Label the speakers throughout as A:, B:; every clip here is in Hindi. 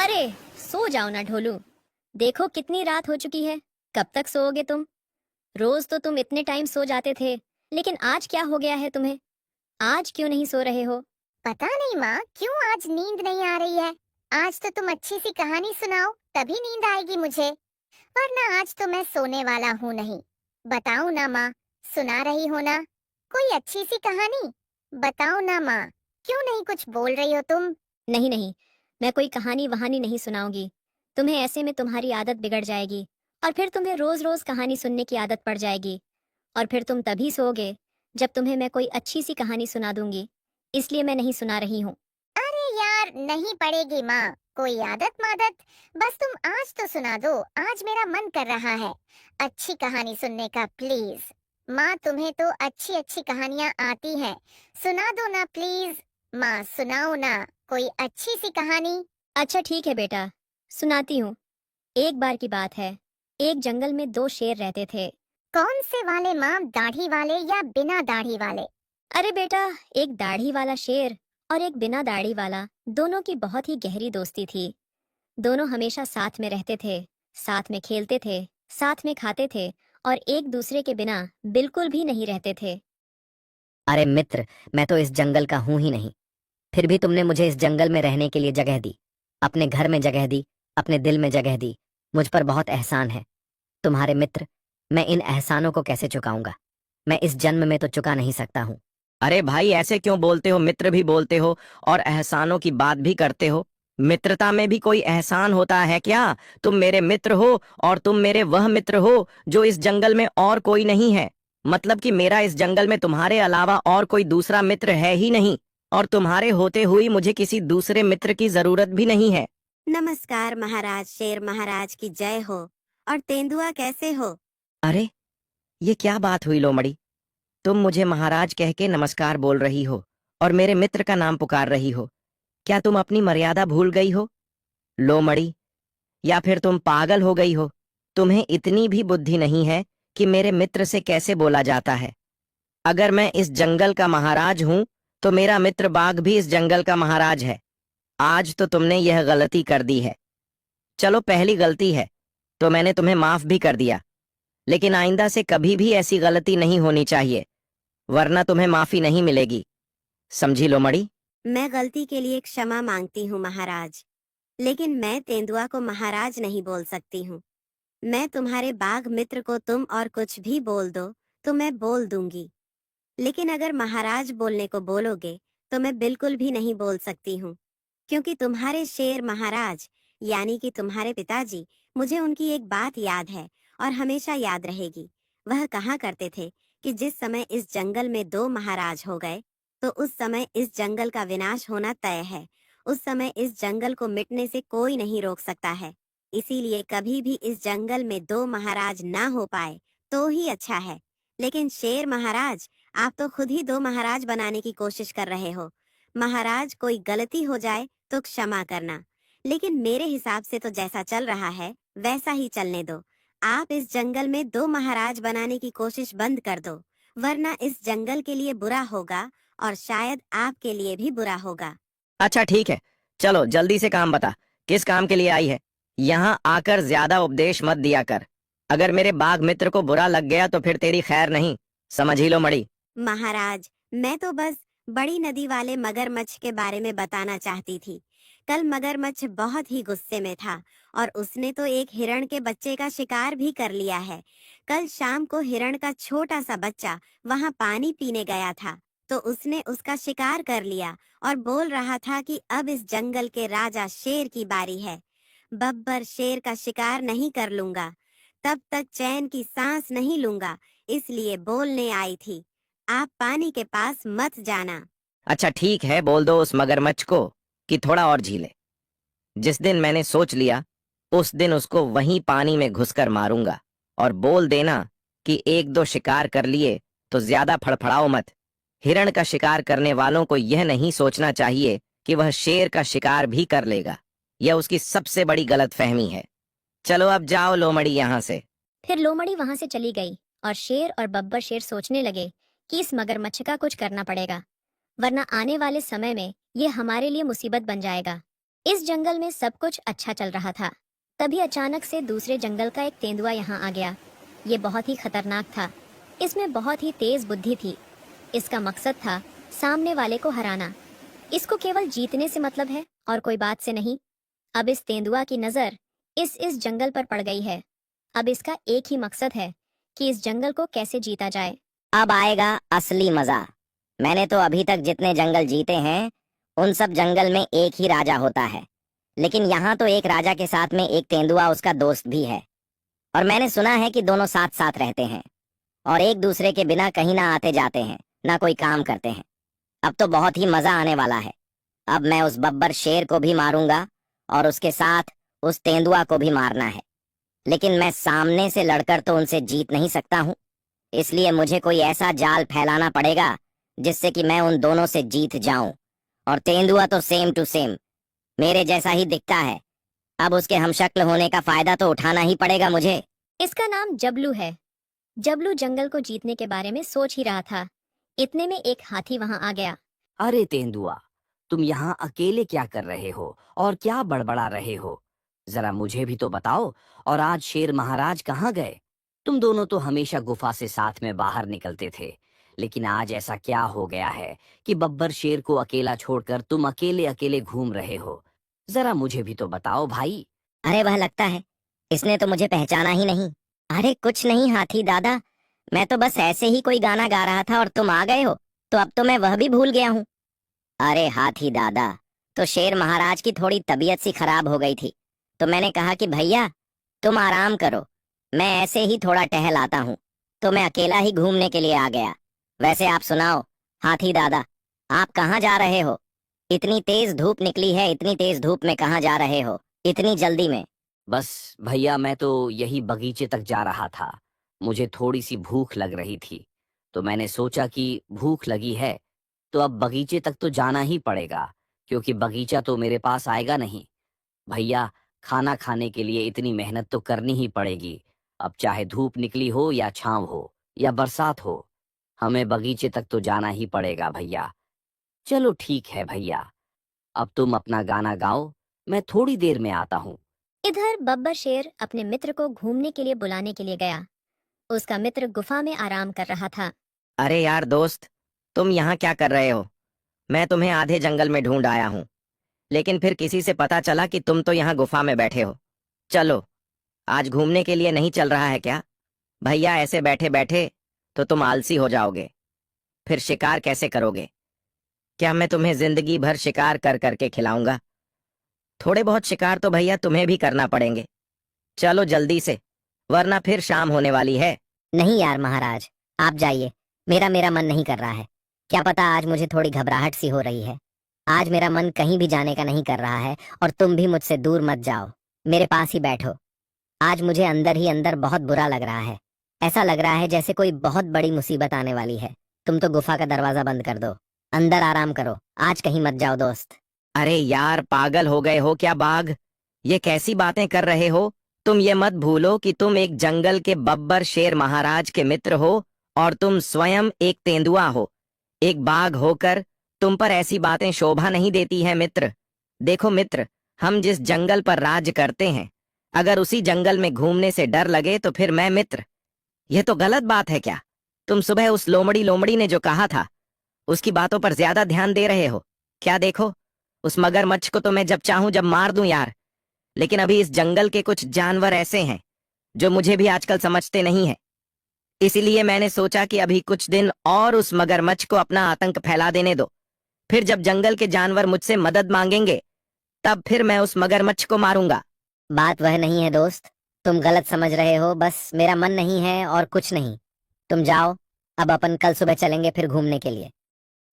A: अरे सो जाओ ना ढोलू। देखो कितनी रात हो चुकी है। कब तक सोओगे तुम? रोज तो तुम इतने टाइम सो जाते थे, लेकिन आज क्या हो गया है तुम्हें? आज क्यों नहीं सो रहे हो?
B: पता नहीं माँ, क्यों आज नींद नहीं आ रही है। आज तो तुम अच्छी सी कहानी सुनाओ, तभी नींद आएगी मुझे। वरना आज तो मैं सोने वाला हूँ नहीं। बताओ ना माँ, सुना रही हो ना कोई अच्छी सी कहानी? बताओ ना माँ, क्यों नहीं कुछ बोल रही हो तुम?
A: नहीं नहीं, मैं कोई कहानी वहानी नहीं सुनाऊंगी। तुम्हें ऐसे में तुम्हारी आदत बिगड़ जाएगी, और फिर तुम्हें रोज रोज कहानी सुनने की आदत पड़ जाएगी। और फिर तुम तभी सोओगे जब तुम्हें मैं कोई अच्छी सी कहानी सुना दूंगी। इसलिए मैं नहीं सुना रही हूँ।
B: अरे यार, नहीं पड़ेगी माँ कोई आदत मादत। बस तुम आज तो सुना दो, आज मेरा मन कर रहा है अच्छी कहानी सुनने का। प्लीज माँ, तुम्हें तो अच्छी अच्छी कहानियाँ आती हैं, सुना दो ना प्लीज। माँ सुनाओ ना कोई अच्छी सी कहानी।
A: अच्छा ठीक है बेटा, सुनाती हूँ। एक बार की बात है, एक जंगल में दो शेर रहते थे।
B: कौन से वाले माँ, दाढ़ी वाले या बिना दाढ़ी वाले?
A: अरे बेटा, एक दाढ़ी वाला शेर और एक बिना दाढ़ी वाला, दोनों की बहुत ही गहरी दोस्ती थी। दोनों हमेशा साथ में रहते थे, साथ में खेलते थे, साथ में खाते थे, और एक दूसरे के बिना बिल्कुल भी नहीं रहते थे।
C: अरे मित्र, मैं तो इस जंगल का हूं ही नहीं, फिर भी तुमने मुझे इस जंगल में रहने के लिए जगह दी, अपने घर में जगह दी, अपने दिल में जगह दी। मुझ पर बहुत एहसान है तुम्हारे मित्र। मैं इन एहसानों को कैसे चुकाऊंगा? मैं इस जन्म में तो चुका नहीं सकता हूँ।
D: अरे भाई, ऐसे क्यों बोलते हो? मित्र भी बोलते हो और एहसानों की बात भी करते हो। मित्रता में भी कोई एहसान होता है क्या? तुम मेरे मित्र हो और तुम मेरे वह मित्र हो जो इस जंगल में और कोई नहीं है। मतलब कि मेरा इस जंगल में तुम्हारे अलावा और कोई दूसरा मित्र है ही नहीं, और तुम्हारे होते हुए मुझे किसी दूसरे मित्र की जरूरत भी नहीं है।
E: नमस्कार महाराज, शेर महाराज की जय हो। और तेंदुआ कैसे हो?
D: अरे, ये क्या बात हुई लोमड़ी? तुम मुझे महाराज कह के नमस्कार बोल रही हो और मेरे मित्र का नाम पुकार रही हो। क्या तुम अपनी मर्यादा भूल गई हो लोमड़ी? या फिर तुम पागल हो गई हो? तुम्हें इतनी भी बुद्धि नहीं है कि मेरे मित्र से कैसे बोला जाता है? अगर मैं इस जंगल का महाराज हूं तो मेरा मित्र बाघ भी इस जंगल का महाराज है। आज तो तुमने यह गलती कर दी है। चलो, पहली गलती है तो मैंने तुम्हें माफ भी कर दिया, लेकिन आइंदा से कभी भी ऐसी गलती नहीं होनी चाहिए, वरना तुम्हें माफी नहीं मिलेगी। समझी लोमड़ी?
E: मैं गलती के लिए क्षमा मांगती हूँ महाराज, लेकिन मैं तेंदुआ को महाराज नहीं बोल सकती हूँ। मैं तुम्हारे बाघ मित्र को तुम और कुछ भी बोल दो तो मैं बोल दूंगी, लेकिन अगर महाराज बोलने को बोलोगे तो मैं बिल्कुल भी नहीं बोल सकती हूँ, क्योंकि तुम्हारे शेर महाराज यानी कि तुम्हारे पिताजी, मुझे उनकी एक बात याद है और हमेशा याद रहेगी। वह कहा करते थे कि जिस समय इस जंगल में दो महाराज हो गए तो उस समय इस जंगल का विनाश होना तय है। उस समय इस जंगल को मिटने से कोई नहीं रोक सकता है। इसीलिए कभी भी इस जंगल में दो महाराज ना हो पाए तो ही अच्छा है। लेकिन शेर महाराज, आप तो खुद ही दो महाराज बनाने की कोशिश कर रहे हो। महाराज, कोई गलती हो जाए तो क्षमा करना, लेकिन मेरे हिसाब से तो जैसा चल रहा है वैसा ही चलने दो। आप इस जंगल में दो महाराज बनाने की कोशिश बंद कर दो, वरना इस जंगल के लिए बुरा होगा और शायद आपके लिए भी बुरा होगा।
D: अच्छा ठीक है, चलो जल्दी से काम बता, किस काम के लिए आई है? यहाँ आकर ज्यादा उपदेश मत दिया कर। अगर मेरे बाघ मित्र को बुरा लग गया तो फिर तेरी खैर नहीं, समझ ही लो मड़ी।
E: महाराज, मैं तो बस बड़ी नदी वाले मगरमच्छ के बारे में बताना चाहती थी। कल मगरमच्छ बहुत ही गुस्से में था और उसने तो एक हिरण के बच्चे का शिकार भी कर लिया है। कल शाम को हिरण का छोटा सा बच्चा वहां पानी पीने गया था, तो उसने उसका शिकार कर लिया और बोल रहा था कि अब इस जंगल के राजा शेर की बारी है। बब्बर शेर का शिकार नहीं कर लूंगा, तब तक चैन की सांस नहीं लूंगा, इसलिए बोलने आई थी। आप पानी के पास मत जाना।
D: अच्छा ठीक है, बोल दो उस मगरमच्छ को कि थोड़ा और झीले। जिस दिन मैंने सोच लिया उस दिन उसको वहीं पानी में घुसकर मारूंगा। और बोल देना कि एक दो शिकार कर लिए तो ज्यादा फड़फड़ाओ मत। हिरण का शिकार करने वालों को यह नहीं सोचना चाहिए कि वह शेर का शिकार भी कर लेगा। यह उसकी सबसे बड़ी गलतफहमी है। चलो अब जाओ लोमड़ी यहाँ से।
A: फिर लोमड़ी वहां से चली गई, और शेर और बब्बर शेर सोचने लगे कि इस मगरमच्छ का कुछ करना पड़ेगा, वरना आने वाले समय में ये हमारे लिए मुसीबत बन जाएगा। इस जंगल में सब कुछ अच्छा चल रहा था। तभी अचानक से दूसरे जंगल का एक तेंदुआ यहाँ आ गया। ये बहुत ही खतरनाक था। इसमें बहुत ही तेज बुद्धि थी। इसका मकसद था सामने वाले को हराना। इसको केवल जीतने से मतलब है और कोई बात से नहीं। अब इस तेंदुआ की नजर इस जंगल पर पड़ गई है। अब इसका एक ही मकसद है कि इस जंगल को कैसे जीता जाए।
C: अब आएगा असली मजा। मैंने तो अभी तक जितने जंगल जीते हैं उन सब जंगल में एक ही राजा होता है, लेकिन यहाँ तो एक राजा के साथ में एक तेंदुआ उसका दोस्त भी है। और मैंने सुना है कि दोनों साथ साथ रहते हैं और एक दूसरे के बिना कहीं ना आते जाते हैं, ना कोई काम करते हैं। अब तो बहुत ही मजा आने वाला है। अब मैं उस बब्बर शेर को भी मारूंगा और उसके साथ उस तेंदुआ को भी मारना है। लेकिन मैं सामने से लड़कर तो उनसे जीत नहीं सकता हूँ, इसलिए मुझे कोई ऐसा जाल फैलाना पड़ेगा जिससे कि मैं उन दोनों से जीत जाऊं। और तेंदुआ तो सेम टू सेम मेरे जैसा ही दिखता है। अब उसके हमशक्ल होने का फायदा तो उठाना ही पड़ेगा मुझे।
A: इसका नाम जबलू है। जबलू जंगल को जीतने के बारे में सोच ही रहा था। इतने में एक हाथी वहां आ गया।
F: अरे तेंदुआ, तुम यहाँ अकेले क्या कर रहे हो और क्या बड़बड़ा रहे हो? जरा मुझे भी तो बताओ। और आज शेर महाराज कहाँ गए? तुम दोनों तो हमेशा गुफा से साथ में बाहर निकलते थे, लेकिन आज ऐसा क्या हो गया है कि बब्बर शेर को अकेला छोड़कर तुम अकेले अकेले घूम रहे हो? जरा मुझे भी तो बताओ भाई।
C: अरे वह लगता है इसने तो मुझे पहचाना ही नहीं। अरे कुछ नहीं हाथी दादा, मैं तो बस ऐसे ही कोई गाना गा रहा था और तुम आ गए हो, तो अब तो मैं वह भी भूल गया हूँ। अरे हाथी दादा, तो शेर महाराज की थोड़ी तबीयत सी खराब हो गई थी, तो मैंने कहा कि भैया तुम आराम करो, मैं ऐसे ही थोड़ा टहल आता हूँ, तो मैं अकेला ही घूमने के लिए आ गया। वैसे आप सुनाओ हाथी दादा, आप कहाँ जा रहे हो? इतनी तेज धूप निकली है, इतनी तेज धूप में कहाँ जा रहे हो इतनी जल्दी में?
F: बस भैया, मैं तो यही बगीचे तक जा रहा था। मुझे थोड़ी सी भूख लग रही थी, तो मैंने सोचा कि भूख लगी है तो अब बगीचे तक तो जाना ही पड़ेगा, क्योंकि बगीचा तो मेरे पास आएगा नहीं। भैया, खाना खाने के लिए इतनी मेहनत तो करनी ही पड़ेगी। अब चाहे धूप निकली हो या छांव हो या बरसात हो, हमें बगीचे तक तो जाना ही पड़ेगा भैया। चलो ठीक है भैया, अब तुम अपना गाना गाओ, मैं थोड़ी देर में आता हूँ।
A: इधर बब्बर शेर अपने मित्र को घूमने के लिए बुलाने के लिए गया। उसका मित्र गुफा में आराम कर रहा था।
D: अरे यार दोस्त, तुम यहाँ क्या कर रहे हो? मैं तुम्हें आधे जंगल में ढूंढ आया हूँ, लेकिन फिर किसी से पता चला कि तुम तो यहाँ गुफा में बैठे हो। चलो, आज घूमने के लिए नहीं चल रहा है क्या? भैया ऐसे बैठे बैठे तो तुम आलसी हो जाओगे, फिर शिकार कैसे करोगे? क्या मैं तुम्हें जिंदगी भर शिकार कर करके खिलाऊंगा? थोड़े बहुत शिकार तो भैया तुम्हें भी करना पड़ेंगे। चलो जल्दी से, वरना फिर शाम होने वाली है।
C: नहीं यार महाराज, आप जाइए, मेरा मेरा मन नहीं कर रहा है। क्या पता आज मुझे थोड़ी घबराहट सी हो रही है। आज मेरा मन कहीं भी जाने का नहीं कर रहा है और तुम भी मुझसे दूर मत जाओ, मेरे पास ही बैठो। आज मुझे अंदर ही अंदर बहुत बुरा लग रहा है। ऐसा लग रहा है जैसे कोई बहुत बड़ी मुसीबत आने वाली है। तुम तो गुफा का दरवाजा बंद कर दो, अंदर आराम करो, आज कहीं मत जाओ दोस्त।
D: अरे यार, पागल हो गए हो क्या बाघ? ये कैसी बातें कर रहे हो? तुम ये मत भूलो कि तुम एक जंगल के बब्बर शेर महाराज के मित्र हो और तुम स्वयं एक तेंदुआ हो। एक बाघ होकर तुम पर ऐसी बातें शोभा नहीं देती है मित्र। देखो मित्र, हम जिस जंगल पर राज करते हैं, अगर उसी जंगल में घूमने से डर लगे तो फिर मैं मित्र, यह तो गलत बात है क्या? तुम सुबह उस लोमड़ी लोमड़ी ने जो कहा था, उसकी बातों पर ज्यादा ध्यान दे रहे हो क्या? देखो, उस मगरमच्छ को तो मैं जब चाहूं जब मार दूं यार, लेकिन अभी इस जंगल के कुछ जानवर ऐसे हैं जो मुझे भी आजकल समझते नहीं है। इसीलिए मैंने सोचा कि अभी कुछ दिन और उस मगरमच्छ को अपना आतंक फैला देने दो। फिर जब जंगल के जानवर मुझसे मदद मांगेंगे, तब फिर मैं उस मगरमच्छ को मारूंगा।
C: बात वह नहीं है दोस्त, तुम गलत समझ रहे हो। बस मेरा मन नहीं है और कुछ नहीं। तुम जाओ, अब अपन कल सुबह चलेंगे फिर घूमने के लिए।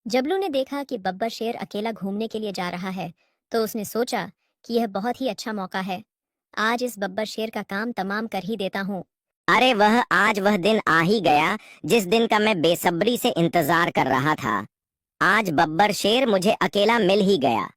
A: जबलू ने देखा कि बब्बर शेर अकेला घूमने के लिए जा रहा है, तो उसने सोचा कि यह बहुत ही अच्छा मौका है। आज इस बब्बर शेर का काम तमाम कर ही देता हूँ।
C: अरे आज वह दिन आ ही गया जिस दिन का मैं बेसब्री से इंतजार कर रहा था। आज बब्बर शेर मुझे अकेला मिल ही गया।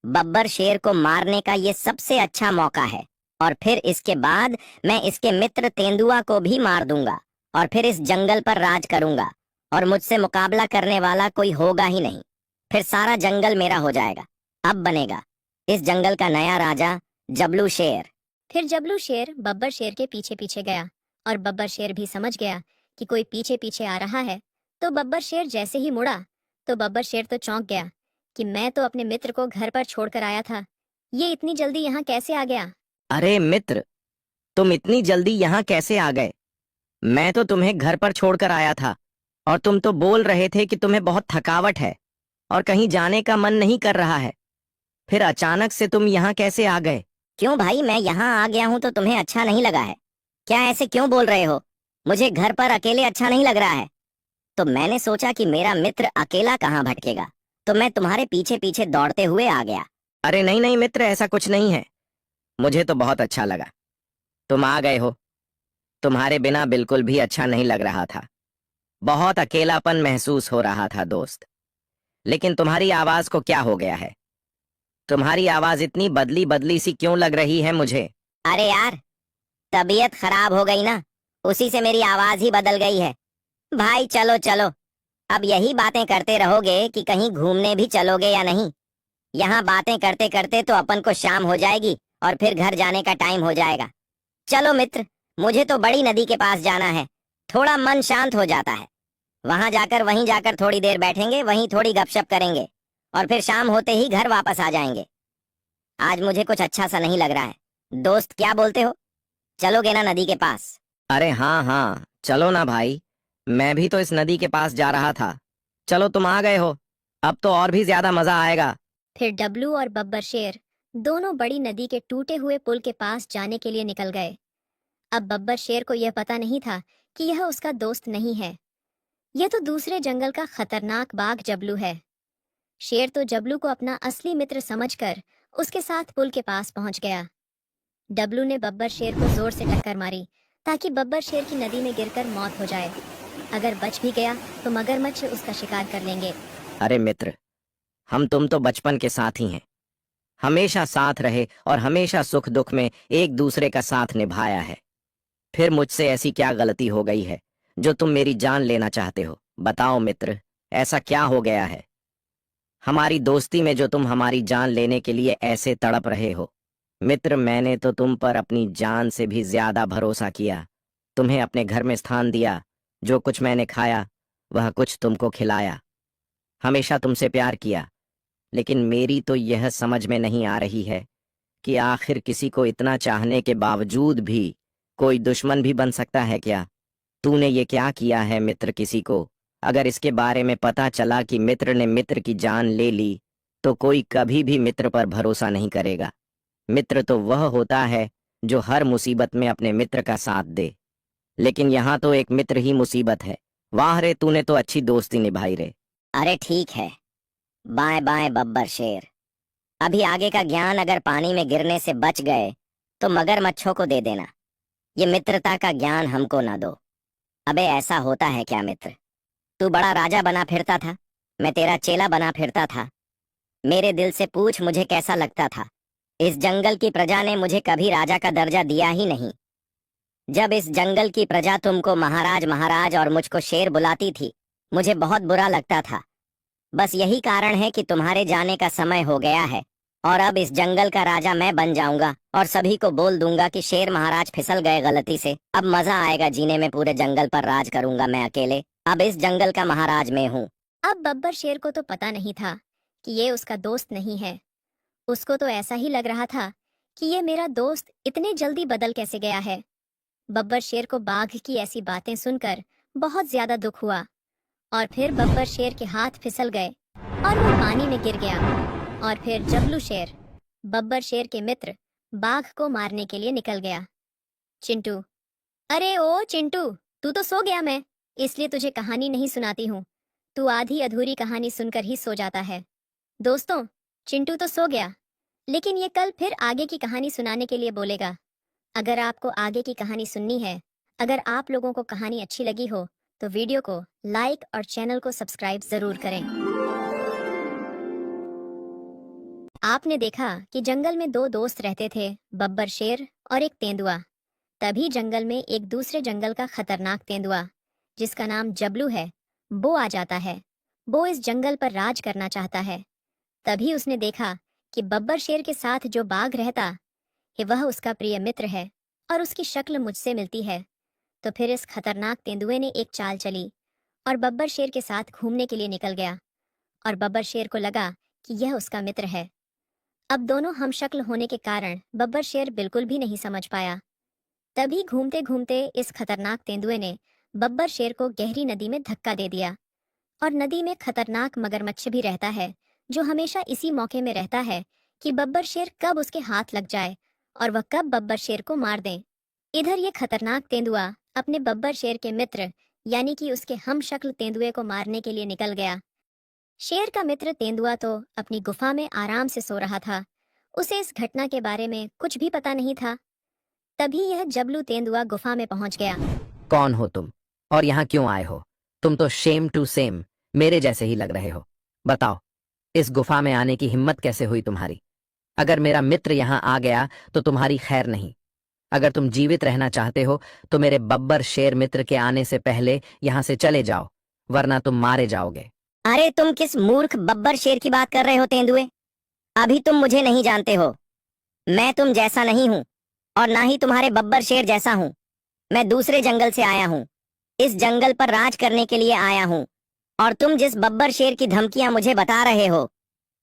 C: बब्बर शेर को मारने का ये सबसे अच्छा मौका है, और फिर इसके बाद मैं इसके मित्र तेंदुआ को भी मार दूंगा और फिर इस जंगल पर राज करूंगा और मुझसे मुकाबला करने वाला कोई होगा ही नहीं। फिर सारा जंगल मेरा हो जाएगा। अब बनेगा, इस जंगल का नया राजा जबलू शेर।
A: फिर जबलू शेर बब्बर शेर के पीछे पीछे गया और बब्बर शेर भी समझ गया कि कोई पीछे पीछे आ रहा है। तो बब्बर शेर जैसे ही मुड़ा तो बब्बर शेर तो चौंक गया कि मैं तो अपने मित्र को घर पर छोड़कर आया था, ये इतनी जल्दी यहाँ कैसे आ गया।
D: अरे मित्र, तुम इतनी जल्दी यहाँ कैसे आ गए? मैं तो तुम्हें घर पर छोड़कर आया था और तुम तो बोल रहे थे कि तुम्हें बहुत थकावट है और कहीं जाने का मन नहीं कर रहा है। फिर अचानक से तुम यहाँ कैसे आ गए?
C: क्यों भाई, मैं यहाँ आ गया हूँ तो तुम्हें अच्छा नहीं लगा है? क्या ऐसे क्यों बोल रहे हो? मुझे घर पर अकेले अच्छा नहीं लग रहा है। तो मैंने सोचा कि मेरा मित्र अकेला कहाँ भटकेगा, तो मैं तुम्हारे पीछे पीछे दौड़ते हुए आ गया।
D: अरे नहीं नहीं मित्र, ऐसा कुछ नहीं है। मुझे तो बहुत अच्छा लगा तुम आ गए हो। तुम्हारे बिना बिल्कुल भी अच्छा नहीं लग रहा था, बहुत अकेलापन महसूस हो रहा था दोस्त। लेकिन तुम्हारी आवाज को क्या हो गया है? तुम्हारी आवाज इतनी बदली बदली सी क्यों लग रही है मुझे?
C: अरे यार, तबीयत खराब हो गई ना, उसी से मेरी आवाज ही बदल गई है। भाई चलो चलो, अब यही बातें करते रहोगे कि कहीं घूमने भी चलोगे या नहीं? यहाँ बातें करते करते तो अपन को शाम हो जाएगी और फिर घर जाने का टाइम हो जाएगा। चलो मित्र, मुझे तो बड़ी नदी के पास जाना है, थोड़ा मन शांत हो जाता है। वहीं जाकर थोड़ी देर बैठेंगे, वहीं थोड़ी गपशप करेंगे और फिर शाम होते ही घर वापस आ जाएंगे। आज मुझे कुछ अच्छा सा नहीं लग रहा है। दोस्त क्या बोलते हो, चलोगे ना नदी के पास?
D: अरे हाँ हाँ, चलो ना भाई, मैं भी तो इस नदी के पास जा रहा था। चलो तुम आ गए हो, अब तो और भी ज्यादा मजा आएगा।
A: फिर डब्लू और बब्बर शेर दोनों बड़ी नदी के टूटे हुए पुल के पास जाने के लिए निकल गए। अब बब्बर शेर को यह पता नहीं था कि यह उसका दोस्त नहीं है, यह तो दूसरे जंगल का खतरनाक बाघ जबलू है। शेर तो जबलू को अपना असली मित्र समझकर उसके साथ पुल के पास पहुंच गया। डब्लू ने बब्बर शेर को जोर से टक्कर मारी ताकि बब्बर शेर की नदी में गिरकर मौत हो जाए। अगर बच भी गया तो मगरमच्छ उसका शिकार कर लेंगे।
D: अरे मित्र, हम तुम तो बचपन के साथी हैं, हमेशा साथ रहे और हमेशा सुख दुख में एक दूसरे का साथ निभाया है। फिर मुझसे ऐसी क्या गलती हो गई है जो तुम मेरी जान लेना चाहते हो? बताओ मित्र, ऐसा क्या हो गया है हमारी दोस्ती में जो तुम हमारी जान लेने के लिए ऐसे तड़प रहे हो? मित्र, मैंने तो तुम पर अपनी जान से भी ज्यादा भरोसा किया, तुम्हें अपने घर में स्थान दिया, जो कुछ मैंने खाया वह कुछ तुमको खिलाया, हमेशा तुमसे प्यार किया। लेकिन मेरी तो यह समझ में नहीं आ रही है कि आखिर किसी को इतना चाहने के बावजूद भी कोई दुश्मन भी बन सकता है क्या? तूने ये क्या किया है मित्र? किसी को अगर इसके बारे में पता चला कि मित्र ने मित्र की जान ले ली तो कोई कभी भी मित्र पर भरोसा नहीं करेगा। मित्र तो वह होता है जो हर मुसीबत में अपने मित्र का साथ दे, लेकिन यहाँ तो एक मित्र ही मुसीबत है। वाह रे, तूने तो अच्छी दोस्ती निभाई रे।
C: अरे ठीक है, बाय बाय बब्बर शेर। अभी आगे का ज्ञान अगर पानी में गिरने से बच गए तो मगरमच्छों को दे देना, ये मित्रता का ज्ञान हमको ना दो। अबे ऐसा होता है क्या मित्र? तू बड़ा राजा बना फिरता था, मैं तेरा चेला बना फिरता था। मेरे दिल से पूछ मुझे कैसा लगता था। इस जंगल की प्रजा ने मुझे कभी राजा का दर्जा दिया ही नहीं। जब इस जंगल की प्रजा तुमको महाराज महाराज और मुझको शेर बुलाती थी, मुझे बहुत बुरा लगता था। बस यही कारण है कि तुम्हारे जाने का समय हो गया है और अब इस जंगल का राजा मैं बन जाऊंगा और सभी को बोल दूंगा कि शेर महाराज फिसल गए गलती से। अब मजा आएगा जीने में, पूरे जंगल पर राज करूंगा मैं अकेले। अब इस जंगल का महाराज मैं हूँ।
A: अब बब्बर शेर को तो पता नहीं था कि ये उसका दोस्त नहीं है। उसको तो ऐसा ही लग रहा था कि ये मेरा दोस्त इतने जल्दी बदल कैसे गया है। बब्बर शेर को बाघ की ऐसी बातें सुनकर बहुत ज्यादा दुख हुआ और फिर बब्बर शेर के हाथ फिसल गए और वो पानी में गिर गया। और फिर जबलू शेर बब्बर शेर के मित्र बाघ को मारने के लिए निकल गया। चिंटू, अरे ओ चिंटू, तू तो सो गया, मैं इसलिए तुझे कहानी नहीं सुनाती हूँ। तू आधी अधूरी कहानी सुनकर ही सो जाता है। दोस्तों, चिंटू तो सो गया, लेकिन ये कल फिर आगे की कहानी सुनाने के लिए बोलेगा। अगर आपको आगे की कहानी सुननी है, अगर आप लोगों को कहानी अच्छी लगी हो तो वीडियो को लाइक और चैनल को सब्सक्राइब जरूर करें। आपने देखा कि जंगल में दो दोस्त रहते थे, बब्बर शेर और एक तेंदुआ। तभी जंगल में एक दूसरे जंगल का खतरनाक तेंदुआ जिसका नाम जबलू है, वो आ जाता है। वो इस जंगल पर राज करना चाहता है। तभी उसने देखा कि बब्बर शेर के साथ जो बाघ रहता है वह उसका प्रिय मित्र है और उसकी शक्ल मुझसे मिलती है, तो फिर इस खतरनाक तेंदुए ने एक चाल चली और बब्बर शेर के साथ घूमने के लिए निकल गया। और बब्बर शेर को लगा कि यह उसका मित्र है। अब दोनों हम शक्ल होने के कारण बब्बर शेर बिल्कुल भी नहीं समझ पाया। तभी घूमते घूमते इस खतरनाक तेंदुए ने बब्बर शेर को गहरी नदी में धक्का दे दिया। और नदी में खतरनाक मगरमच्छ भी रहता है, जो हमेशा इसी मौके में रहता है कि बब्बर शेर कब उसके हाथ लग जाए और वह कब बब्बर शेर को मार दे। इधर ये खतरनाक तेंदुआ अपने बब्बर शेर के मित्र यानी कि उसके हम शक्ल तेंदुए को मारने के लिए निकल गया। शेर का मित्र तेंदुआ तो अपनी गुफा में आराम से सो रहा था। उसे इस घटना के बारे में कुछ भी पता नहीं था। तभी यह जबलू तेंदुआ गुफा में पहुंच गया।
D: कौन हो तुम और यहाँ क्यों आए हो? तुम तो शेम टू सेम मेरे जैसे ही लग रहे हो। बताओ, इस गुफा में आने की हिम्मत कैसे हुई तुम्हारी? अगर मेरा मित्र यहाँ आ गया तो तुम्हारी खैर नहीं। अगर तुम जीवित रहना चाहते हो तो मेरे बब्बर शेर मित्र के आने से पहले यहाँ से चले जाओ, वरना तुम मारे जाओगे।
C: अरे तुम किस मूर्ख बब्बर शेर की बात कर रहे हो तेंदुए? अभी तुम मुझे नहीं जानते हो। मैं तुम जैसा नहीं हूँ और ना ही तुम्हारे बब्बर शेर जैसा हूँ। मैं दूसरे जंगल से आया हूँ, इस जंगल पर राज करने के लिए आया हूँ। और तुम जिस बब्बर शेर की धमकियां मुझे बता रहे हो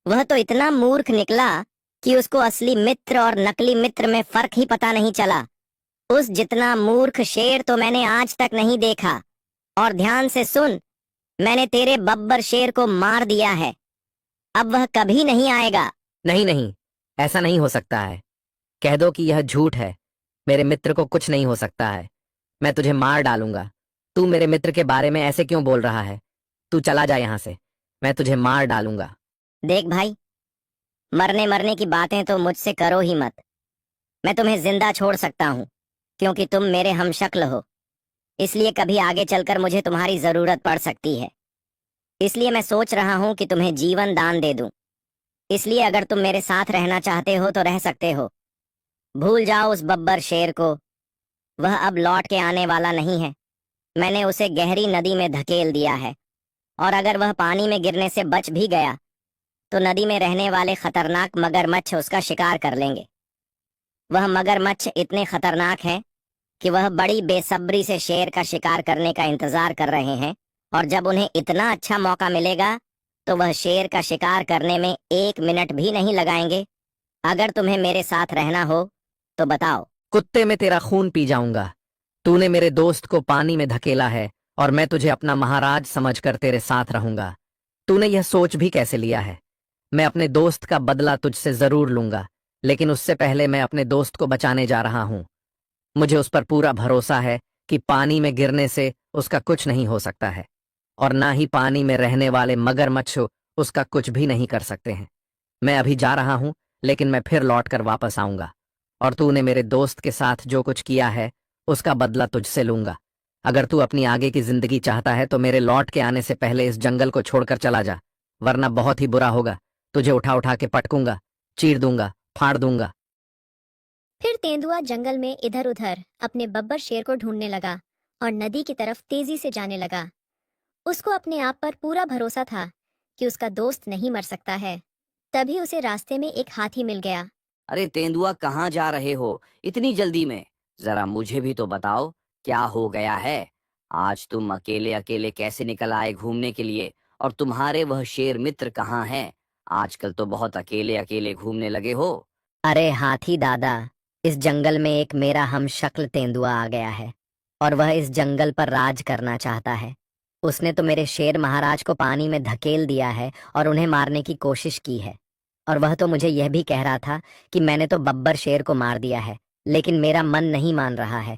C: वह तो इतना मूर्ख निकला कि उसको असली मित्र और नकली मित्र में फर्क ही पता नहीं चला। उस जितना मूर्ख शेर तो मैंने आज तक नहीं देखा। और ध्यान से सुन, मैंने तेरे बब्बर शेर को मार दिया है। अब वह कभी नहीं आएगा।
D: नहीं नहीं, ऐसा नहीं हो सकता है। कह दो कि यह झूठ है। मेरे मित्र को कुछ नहीं हो सकता है। मैं तुझे मार डालूंगा। तू मेरे मित्र के बारे में ऐसे क्यों बोल रहा है? तू चला जा यहाँ से, मैं तुझे मार डालूंगा।
C: देख भाई, मरने मरने की बातें तो मुझसे करो ही मत। मैं तुम्हें जिंदा छोड़ सकता हूँ क्योंकि तुम मेरे हमशक्ल हो। इसलिए कभी आगे चलकर मुझे तुम्हारी जरूरत पड़ सकती है। इसलिए मैं सोच रहा हूँ कि तुम्हें जीवन दान दे दूं। इसलिए अगर तुम मेरे साथ रहना चाहते हो तो रह सकते हो। भूल जाओ उस बब्बर शेर को। वह अब लौट के आने वाला नहीं है। मैंने उसे गहरी नदी में धकेल दिया है। और अगर वह पानी में गिरने से बच भी गया तो नदी में रहने वाले खतरनाक मगरमच्छ उसका शिकार कर लेंगे। वह मगरमच्छ इतने खतरनाक हैं कि वह बड़ी बेसब्री से शेर का शिकार करने का इंतजार कर रहे हैं। और जब उन्हें इतना अच्छा मौका मिलेगा तो वह शेर का शिकार करने में 1 मिनट भी नहीं लगाएंगे। अगर तुम्हें मेरे साथ रहना हो तो बताओ।
D: कुत्ते में तेरा खून पी जाऊंगा। तूने मेरे दोस्त को पानी में धकेला है और मैं तुझे अपना महाराज समझकर तेरे साथ रहूंगा। तूने यह सोच भी कैसे लिया है? मैं अपने दोस्त का बदला तुझसे जरूर लूंगा, लेकिन उससे पहले मैं अपने दोस्त को बचाने जा रहा हूं। मुझे उस पर पूरा भरोसा है कि पानी में गिरने से उसका कुछ नहीं हो सकता है और ना ही पानी में रहने वाले मगरमच्छ उसका कुछ भी नहीं कर सकते हैं। मैं अभी जा रहा हूं, लेकिन मैं फिर लौट कर वापस आऊंगा और तूने मेरे दोस्त के साथ जो कुछ किया है उसका बदला तुझसे लूंगा। अगर तू अपनी आगे की जिंदगी चाहता है तो मेरे लौट के आने से पहले इस जंगल को छोड़कर चला जा, वरना बहुत ही बुरा होगा। तुझे उठा उठा के पटकूंगा, चीर दूंगा, फाड़ दूंगा।
A: फिर तेंदुआ जंगल में इधर उधर अपने बब्बर शेर को ढूंढने लगा और नदी की तरफ तेजी से जाने लगा। उसको अपने आप पर पूरा भरोसा था कि उसका दोस्त नहीं मर सकता है। तभी उसे रास्ते में एक हाथी मिल गया।
F: अरे तेंदुआ, कहाँ जा रहे हो इतनी जल्दी में? जरा मुझे भी तो बताओ, क्या हो गया है? आज तुम अकेले अकेले कैसे निकल आए घूमने के लिए? और तुम्हारे वह शेर मित्र कहाँ हैं? आजकल तो बहुत अकेले अकेले घूमने लगे हो।
C: अरे हाथी दादा, इस जंगल में एक मेरा हमशक्ल तेंदुआ आ गया है और वह इस जंगल पर राज करना चाहता है। उसने तो मेरे शेर महाराज को पानी में धकेल दिया है और उन्हें मारने की कोशिश की है। और वह तो मुझे यह भी कह रहा था कि मैंने तो बब्बर शेर को मार दिया है, लेकिन मेरा मन नहीं मान रहा है।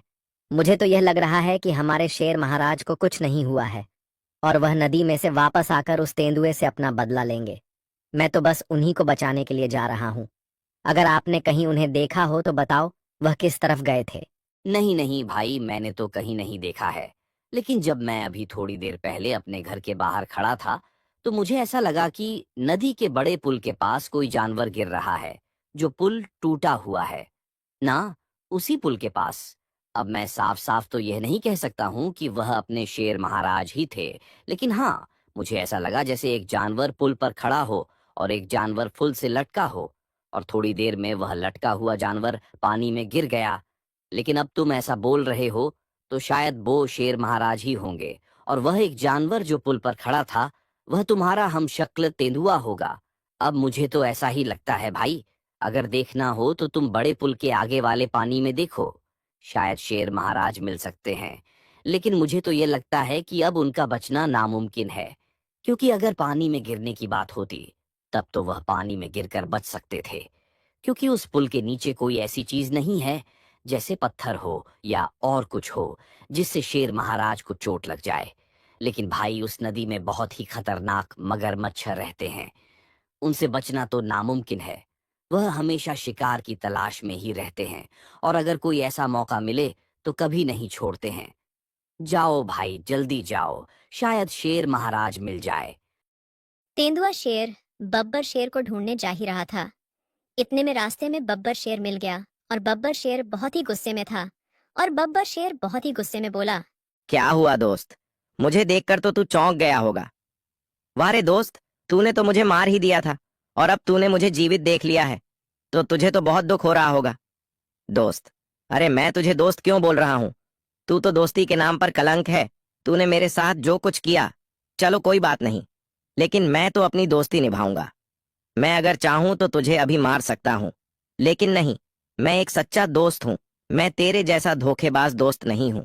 C: मुझे तो यह लग रहा है कि हमारे शेर महाराज को कुछ नहीं हुआ है और वह नदी में से वापस आकर उस तेंदुए से अपना बदला लेंगे। मैं तो बस उन्हीं को बचाने के लिए जा रहा हूँ। अगर आपने कहीं उन्हें देखा हो तो बताओ, वह किस तरफ गए थे?
F: नहीं नहीं भाई, मैंने तो कहीं नहीं देखा है। लेकिन जब मैं अभी थोड़ी देर पहले अपने घर के बाहर खड़ा था तो मुझे ऐसा लगा कि नदी के बड़े पुल के पास कोई जानवर गिर रहा है। जो पुल टूटा हुआ है ना, उसी पुल के पास। अब मैं साफ साफ तो यह नहीं कह सकता हूँ कि वह अपने शेर महाराज ही थे, लेकिन हाँ, मुझे ऐसा लगा जैसे एक जानवर पुल पर खड़ा हो और एक जानवर पुल से लटका हो और थोड़ी देर में वह लटका हुआ जानवर पानी में गिर गया। लेकिन अब तुम ऐसा बोल रहे हो तो शायद वो शेर महाराज ही होंगे, और वह एक जानवर जो पुल पर खड़ा था वह तुम्हारा हमशक्ल तेंदुआ होगा। अब मुझे तो ऐसा ही लगता है भाई, अगर देखना हो तो तुम बड़े पुल के आगे वाले पानी में देखो, शायद शेर महाराज मिल सकते हैं। लेकिन मुझे तो ये लगता है कि अब उनका बचना नामुमकिन है, क्योंकि अगर पानी में गिरने की बात होती तब तो वह पानी में गिरकर बच सकते थे, क्योंकि उस पुल के नीचे कोई ऐसी चीज नहीं है जैसे पत्थर हो या और कुछ हो जिससे शेर महाराज को चोट लग जाए। लेकिन भाई, उस नदी में बहुत ही खतरनाक मगरमच्छ रहते हैं, उनसे बचना तो नामुमकिन है। वह हमेशा शिकार की तलाश में ही रहते हैं, और अगर कोई ऐसा मौका मिले तो कभी नहीं छोड़ते हैं। जाओ भाई, जल्दी जाओ, शायद शेर महाराज मिल जाए।
A: तेंदुआ शेर बब्बर शेर को ढूंढने जा ही रहा था। इतने में रास्ते में बब्बर शेर मिल गया, और बब्बर शेर बहुत ही गुस्से में था। और बब्बर शेर बहुत ही गुस्से में बोला,
D: क्या हुआ दोस्त? मुझे देखकर तो तू चौंक गया होगा। वाह रे दोस्त, तूने तो मुझे मार ही दिया था और अब तूने मुझे जीवित देख लिया है, तो तुझे तो बहुत दुख हो रहा होगा। दोस्त, अरे मैं तुझे दोस्त क्यों बोल रहा हूँ? तू तो दोस्ती के नाम पर कलंक है। तूने मेरे साथ जो कुछ किया, चलो कोई बात नहीं, लेकिन मैं तो अपनी दोस्ती निभाऊंगा। मैं अगर चाहूं तो तुझे अभी मार सकता हूं, लेकिन नहीं, मैं एक सच्चा दोस्त हूं। मैं तेरे जैसा धोखेबाज दोस्त नहीं हूं।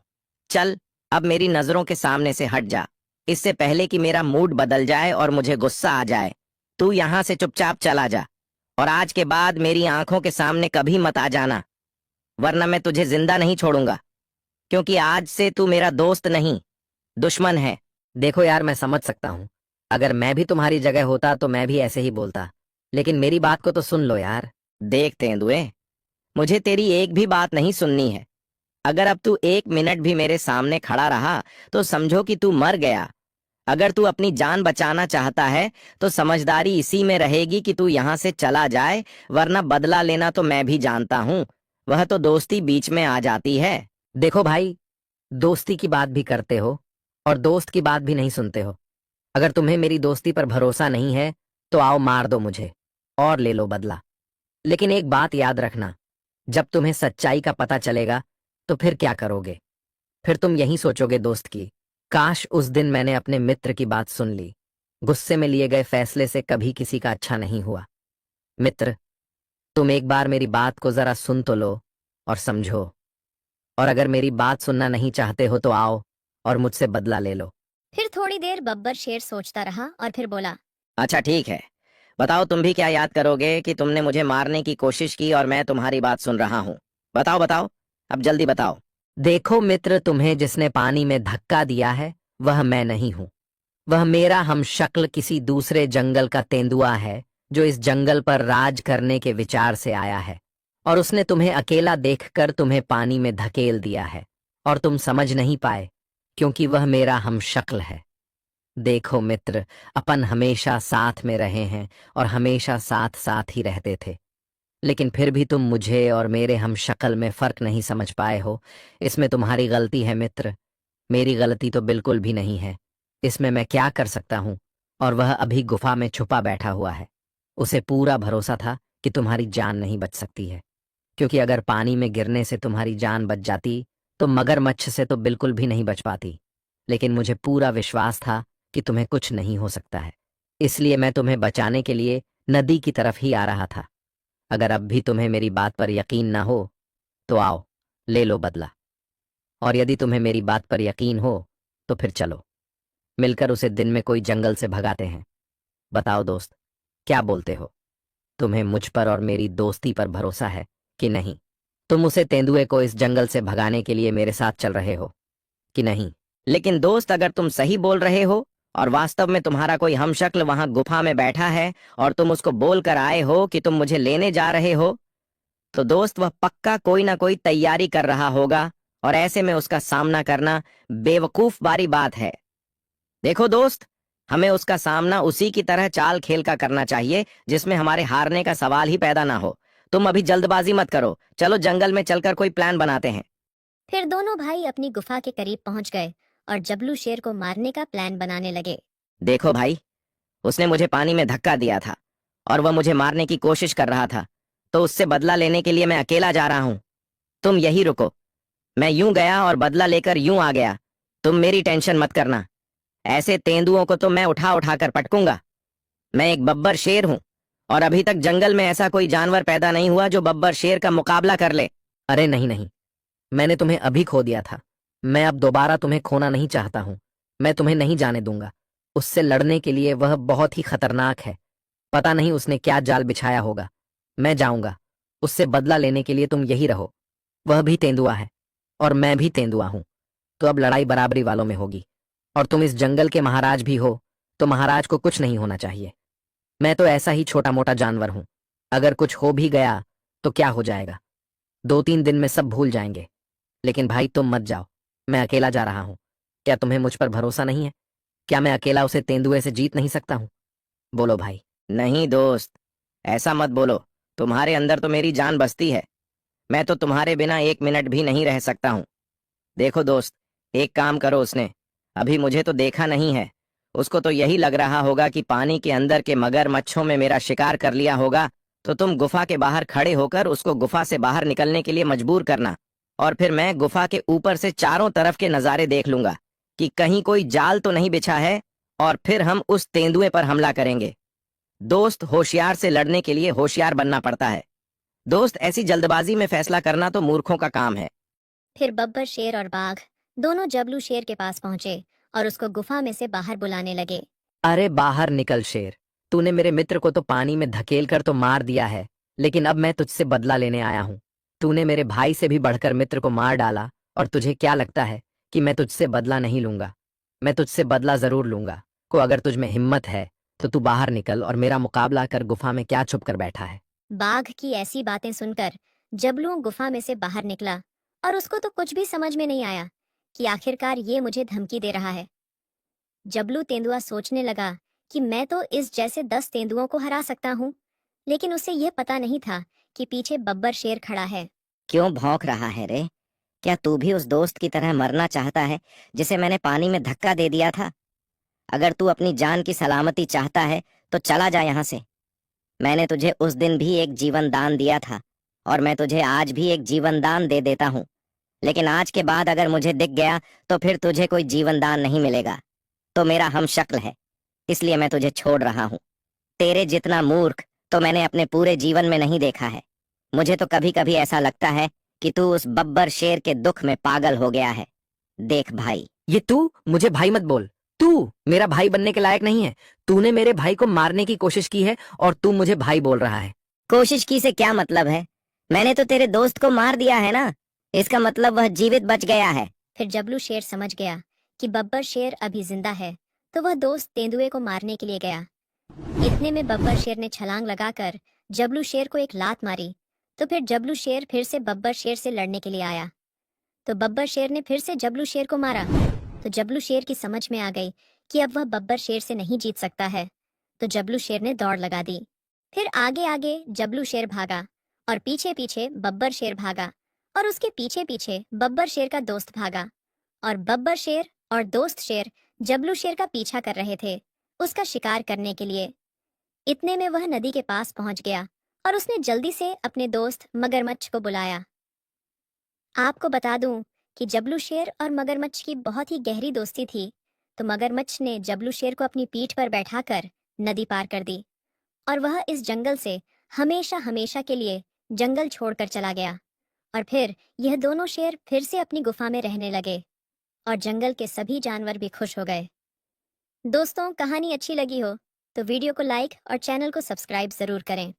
D: चल, अब मेरी नजरों के सामने से हट जा, इससे पहले कि मेरा मूड बदल जाए और मुझे गुस्सा आ जाए। तू यहां से चुपचाप चला जा, और आज के बाद मेरी आंखों के सामने कभी मत आ जाना, वरना मैं तुझे जिंदा नहीं छोड़ूंगा, क्योंकि आज से तू मेरा दोस्त नहीं, दुश्मन है।
C: देखो यार, मैं समझ सकता हूँ, अगर मैं भी तुम्हारी जगह होता तो मैं भी ऐसे ही बोलता, लेकिन मेरी बात को तो सुन लो यार।
D: देख तेंदुए, मुझे तेरी एक भी बात नहीं सुननी है। अगर अब तू एक मिनट भी मेरे सामने खड़ा रहा तो समझो कि तू मर गया। अगर तू अपनी जान बचाना चाहता है तो समझदारी इसी में रहेगी कि तू यहाँ से चला जाए, वरना बदला लेना तो मैं भी जानता हूँ, वह तो दोस्ती बीच में आ जाती है।
C: देखो भाई, दोस्ती की बात भी करते हो और दोस्त की बात भी नहीं सुनते हो। अगर तुम्हें मेरी दोस्ती पर भरोसा नहीं है तो आओ, मार दो मुझे और ले लो बदला। लेकिन एक बात याद रखना, जब तुम्हें सच्चाई का पता चलेगा तो फिर क्या करोगे? फिर तुम यही सोचोगे दोस्त की, काश उस दिन मैंने अपने मित्र की बात सुन ली। गुस्से में लिए गए फैसले से कभी किसी का अच्छा नहीं हुआ। मित्र, तुम एक बार मेरी बात को जरा सुन तो लो और समझो, और अगर मेरी बात सुनना नहीं चाहते हो तो आओ और मुझसे बदला ले लो।
A: फिर थोड़ी देर बब्बर शेर सोचता रहा और फिर बोला,
D: अच्छा ठीक है, बताओ तुम भी क्या याद करोगे कि तुमने मुझे मारने की कोशिश की और मैं तुम्हारी बात सुन रहा हूँ। बताओ बताओ, अब जल्दी बताओ।
C: देखो मित्र, तुम्हें जिसने पानी में धक्का दिया है वह मैं नहीं हूं। वह मेरा हमशक्ल किसी दूसरे जंगल का तेंदुआ है जो इस जंगल पर राज करने के विचार से आया है, और उसने तुम्हें अकेला देखकर तुम्हें पानी में धकेल दिया है और तुम समझ नहीं पाए, क्योंकि वह मेरा हमशक्ल है। देखो मित्र, अपन हमेशा साथ में रहे हैं और हमेशा साथ साथ ही रहते थे, लेकिन फिर भी तुम मुझे और मेरे हमशक्ल में फर्क नहीं समझ पाए हो। इसमें तुम्हारी गलती है मित्र, मेरी गलती तो बिल्कुल भी नहीं है। इसमें मैं क्या कर सकता हूँ? और वह अभी गुफा में छुपा बैठा हुआ है। उसे पूरा भरोसा था कि तुम्हारी जान नहीं बच सकती है, क्योंकि अगर पानी में गिरने से तुम्हारी जान बच जाती तो मगरमच्छ से तो बिल्कुल भी नहीं बच पाती। लेकिन मुझे पूरा विश्वास था कि तुम्हें कुछ नहीं हो सकता है, इसलिए मैं तुम्हें बचाने के लिए नदी की तरफ ही आ रहा था। अगर अब भी तुम्हें मेरी बात पर यकीन ना हो तो आओ, ले लो बदला, और यदि तुम्हें मेरी बात पर यकीन हो तो फिर चलो मिलकर उसे दिन में कोई जंगल से भगाते हैं। बताओ दोस्त, क्या बोलते हो? तुम्हें मुझ पर और मेरी दोस्ती पर भरोसा है कि नहीं? तुम उसे तेंदुए को इस जंगल से भगाने के लिए मेरे साथ चल रहे हो कि नहीं?
D: लेकिन दोस्त, अगर तुम सही बोल रहे हो और वास्तव में तुम्हारा कोई हमशक्ल वहां गुफा में बैठा है और तुम उसको बोल कर आए हो कि तुम मुझे लेने जा रहे हो, तो दोस्त वह पक्का कोई ना कोई तैयारी कर रहा होगा, और ऐसे में उसका सामना करना बेवकूफ बारी बात है। देखो दोस्त, हमें उसका सामना उसी की तरह चाल खेल का करना चाहिए जिसमें हमारे हारने का सवाल ही पैदा ना हो। तुम अभी जल्दबाजी मत करो, चलो जंगल में चलकर कोई प्लान बनाते हैं।
A: फिर दोनों भाई अपनी गुफा के करीब पहुंच गए और जबलू शेर को मारने का प्लान बनाने लगे।
D: देखो भाई, उसने मुझे पानी में धक्का दिया था और वह मुझे मारने की कोशिश कर रहा था, तो उससे बदला लेने के लिए मैं अकेला जा रहा हूं। तुम यही रुको। मैं यूं गया और बदला लेकर यूं आ गया। तुम मेरी टेंशन मत करना। ऐसे तेंदुओं को तो मैं उठा उठा कर पटकूंगा। मैं एक बब्बर शेर हूं, और अभी तक जंगल में ऐसा कोई जानवर पैदा नहीं हुआ जो बब्बर शेर का मुकाबला कर ले।
G: अरे नहीं नहीं, मैंने तुम्हें अभी खो दिया था। मैं अब दोबारा तुम्हें खोना नहीं चाहता हूं। मैं तुम्हें नहीं जाने दूंगा। उससे लड़ने के लिए वह बहुत ही खतरनाक है। पता नहीं उसने क्या जाल बिछाया होगा। मैं जाऊंगा। उससे बदला लेने के लिए तुम यही रहो। वह भी तेंदुआ है और मैं भी तेंदुआ हूं, तो अब लड़ाई बराबरी वालों में होगी। और तुम इस जंगल के महाराज भी हो, तो महाराज को कुछ नहीं होना चाहिए। मैं तो ऐसा ही छोटा मोटा जानवर हूं। अगर कुछ हो भी गया तो क्या हो जाएगा? 2-3 दिन में सब भूल जाएंगे। लेकिन भाई तुम मत जाओ, मैं अकेला जा रहा हूं। क्या तुम्हें मुझ पर भरोसा नहीं है? क्या मैं अकेला उसे तेंदुए से जीत नहीं सकता हूं? बोलो भाई।
D: नहीं दोस्त, ऐसा मत बोलो। तुम्हारे अंदर तो मेरी जान बसती है। मैं तो तुम्हारे बिना 1 मिनट भी नहीं रह सकता हूं। देखो दोस्त, एक काम करो। उसने अभी मुझे तो देखा नहीं है। उसको तो यही लग रहा होगा कि पानी के अंदर के मगरमच्छों में मेरा शिकार कर लिया होगा। तो तुम गुफा के बाहर खड़े होकर उसको गुफा से बाहर निकलने के लिए मजबूर करना, और फिर मैं गुफा के ऊपर से चारों तरफ के नज़ारे देख लूंगा कि कहीं कोई जाल तो नहीं बिछा है, और फिर हम उस तेंदुए पर हमला करेंगे। दोस्त, होशियार से लड़ने के लिए होशियार बनना पड़ता है। दोस्त, ऐसी जल्दबाजी में फैसला करना तो मूर्खों का काम है।
A: फिर बब्बर शेर और बाघ दोनों जबलू शेर के पास पहुंचे और उसको गुफा में से बाहर बुलाने लगे।
G: अरे बाहर निकल शेर। तूने मेरे मित्र को तो पानी में धकेल कर तो मार दिया है, लेकिन अब मैं तुझसे बदला लेने आया हूं। तूने मेरे भाई से भी बढ़कर मित्र को मार डाला, और तुझे क्या लगता है कि मैं तुझसे बदला नहीं लूंगा? मैं तुझसे बदला जरूर लूंगा। को अगर तुझ में हिम्मत है तो तू बाहर निकल और मेरा मुकाबला कर। गुफा में क्या छुप कर बैठा है?
A: बाघ की ऐसी बातें सुनकर जबलू गुफा में से बाहर निकला, और उसको तो कुछ भी समझ में नहीं आया कि आखिरकार ये मुझे धमकी दे रहा है। जबलू तेंदुआ सोचने लगा कि मैं तो इस जैसे 10 तेंदुओं को हरा सकता हूँ, लेकिन उसे यह पता नहीं था कि पीछे बब्बर शेर खड़ा है।
C: क्यों भौंक रहा है रे? क्या तू भी उस दोस्त की तरह मरना चाहता है जिसे मैंने पानी में धक्का दे दिया था? अगर तू अपनी जान की सलामती चाहता है तो चला जा यहाँ से। मैंने तुझे उस दिन भी एक जीवन दान दिया था, और मैं तुझे आज भी एक जीवन दान दे देता हूँ। लेकिन आज के बाद अगर मुझे दिख गया तो फिर तुझे कोई जीवन दान नहीं मिलेगा। तो मेरा हम शक्ल है, इसलिए मैं तुझे छोड़ रहा हूँ। तेरे जितना मूर्ख तो मैंने अपने पूरे जीवन में नहीं देखा है। मुझे तो कभी कभी ऐसा लगता है कि तू उस बब्बर शेर के दुख में पागल हो गया है। देख भाई।
G: ये तू मुझे भाई मत बोल। तू मेरा भाई बनने के लायक नहीं है। तूने मेरे भाई को मारने की कोशिश की है और तू मुझे भाई बोल रहा है।
C: कोशिश की से क्या मतलब है? मैंने तो तेरे दोस्त को मार दिया है ना। इसका मतलब वह जीवित बच गया है।
A: फिर जबलू शेर समझ गया कि बब्बर शेर अभी जिंदा है, तो वह दोस्त तेंदुए को मारने के लिए गया। इतने में बब्बर शेर ने छलांग लगाकर जबलू शेर को एक लात मारी। तो फिर जबलू शेर फिर से बब्बर शेर से लड़ने के लिए आया, तो बब्बर शेर ने फिर से जबलू शेर को मारा। तो जबलू शेर की समझ में आ गई कि अब वह बब्बर शेर से नहीं जीत सकता है, तो जबलू शेर ने दौड़ लगा दी। फिर आगे आगे जबलू शेर भागा, और पीछे पीछे बब्बर शेर भागा, और उसके पीछे पीछे बब्बर शेर का दोस्त भागा। और बब्बर शेर और दोस्त शेर जबलू शेर का पीछा कर रहे थे उसका शिकार करने के लिए। इतने में वह नदी के पास पहुंच गया, और उसने जल्दी से अपने दोस्त मगरमच्छ को बुलाया। आपको बता दूं कि जबलू शेर और मगरमच्छ की बहुत ही गहरी दोस्ती थी, तो मगरमच्छ ने जबलू शेर को अपनी पीठ पर बैठाकर नदी पार कर दी, और वह इस जंगल से हमेशा हमेशा के लिए जंगल छोड़कर चला गया। और फिर यह दोनों शेर फिर से अपनी गुफा में रहने लगे, और जंगल के सभी जानवर भी खुश हो गए। दोस्तों, कहानी अच्छी लगी हो तो वीडियो को लाइक और चैनल को सब्सक्राइब जरूर करें।